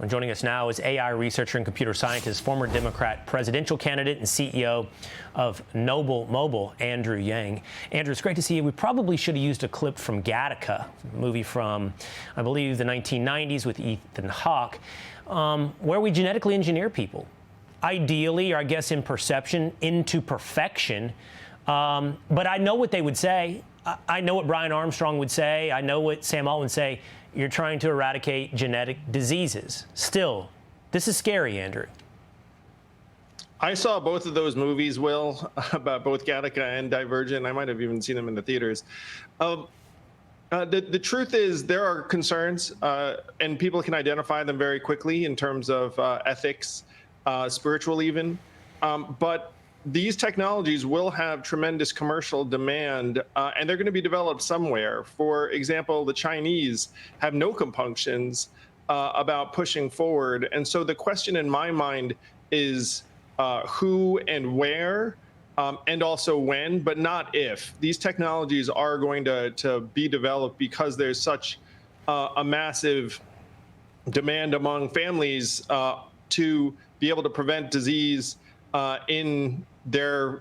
Well, joining us now is AI researcher and computer scientist, former Democrat presidential candidate and CEO of Noble Mobile, Andrew Yang. Andrew, it's great to see you. We probably should have used a clip from Gattaca, a movie from, I believe, the 1990s with Ethan Hawke, where we genetically engineer people. Ideally, or I guess in perception, into perfection. But I know what they would say. I know what Brian Armstrong would say. I know what Sam Altman would say. You're trying to eradicate genetic diseases. Still, this is scary, Andrew. I saw both of those movies, Will, about both Gattaca and Divergent. I might have even seen them in the theaters. The truth is there are concerns, and people can identify them very quickly in terms of ethics, spiritual even. But these technologies will have tremendous commercial demand, and they're going to be developed somewhere. For example, the Chinese have no compunctions about pushing forward. And so the question in my mind is who and where, and also when, but not if. These technologies are going to be developed because there's such a massive demand among families to be able to prevent disease in their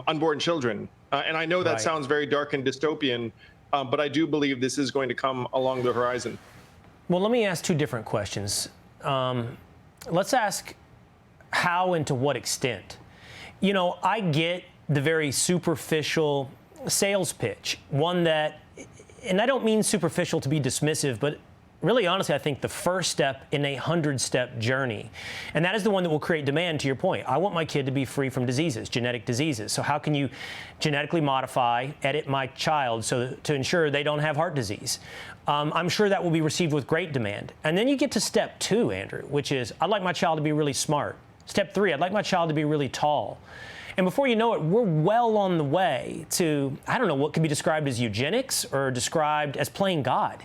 unborn children. And I know that sounds very dark and dystopian, but I do believe this is going to come along the horizon. Well, let me ask two different questions. Let's ask how and to what extent. You know, I get the very superficial sales pitch, one that, and I don't mean superficial to be dismissive, but really, honestly, I think the first step in a 100-step journey. And that is the one that will create demand, to your point. I want my kid to be free from diseases, genetic diseases. So how can you genetically modify, edit my child to ensure they don't have heart disease? I'm sure that will be received with great demand. And then you get to step 2, Andrew, which is I'd like my child to be really smart. Step 3, I'd like my child to be really tall. And before you know it, we're well on the way to, I don't know, what could be described as eugenics or described as playing God.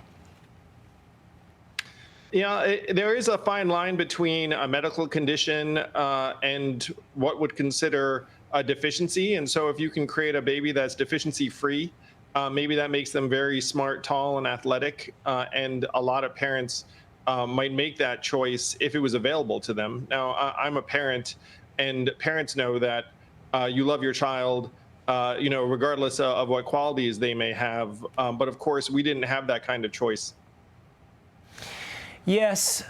Yeah, there is a fine line between a medical condition and what would consider a deficiency. And so if you can create a baby that's deficiency-free, maybe that makes them very smart, tall, and athletic. And a lot of parents might make that choice if it was available to them. Now, I'm a parent, and parents know that you love your child, you know, regardless of what qualities they may have. But of course, we didn't have that kind of choice. Yes,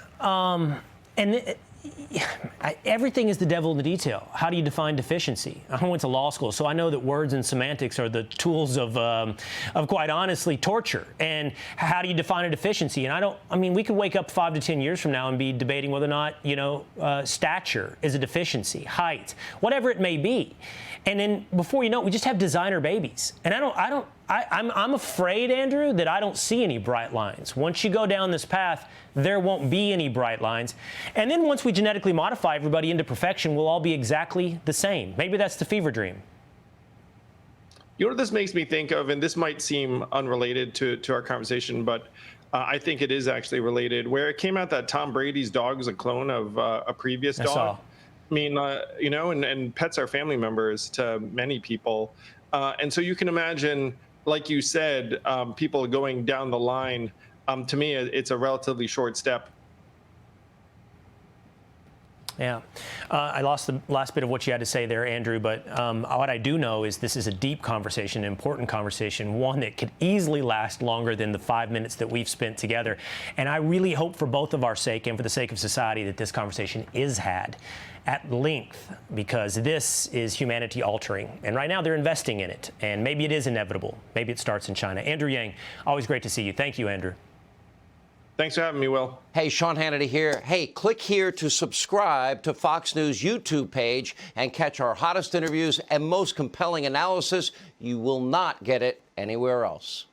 everything is the devil in the detail. How do you define deficiency? I went to law school, so I know that words and semantics are the tools of quite honestly, torture. And how do you define a deficiency? And I mean, we could wake up 5 to 10 years from now and be debating whether or not, you know, stature is a deficiency, height, whatever it may be. And then before you know it, we just have designer babies. And I'm afraid, Andrew, that I don't see any bright lines. Once you go down this path, there won't be any bright lines. And then once we genetically modify everybody into perfection, we'll all be exactly the same. Maybe that's the fever dream. You know what this makes me think of, and this might seem unrelated to our conversation, but I think it is actually related, where it came out that Tom Brady's dog is a clone of a previous dog. I mean, you know, and pets are family members to many people. And so you can imagine, like you said, people going down the line. To me, it's a relatively short step. Yeah. I lost the last bit of what you had to say there, Andrew, but what I do know is this is a deep conversation, an important conversation, one that could easily last longer than the 5 minutes that we've spent together. And I really hope for both of our sake and for the sake of society that this conversation is had at length, because this is humanity altering. And right now they're investing in it. And maybe it is inevitable. Maybe it starts in China. Andrew Yang, always great to see you. Thank you, Andrew. Thanks for having me, Will. Hey, Sean Hannity here. Hey, click here to subscribe to Fox News YouTube page and catch our hottest interviews and most compelling analysis. You will not get it anywhere else.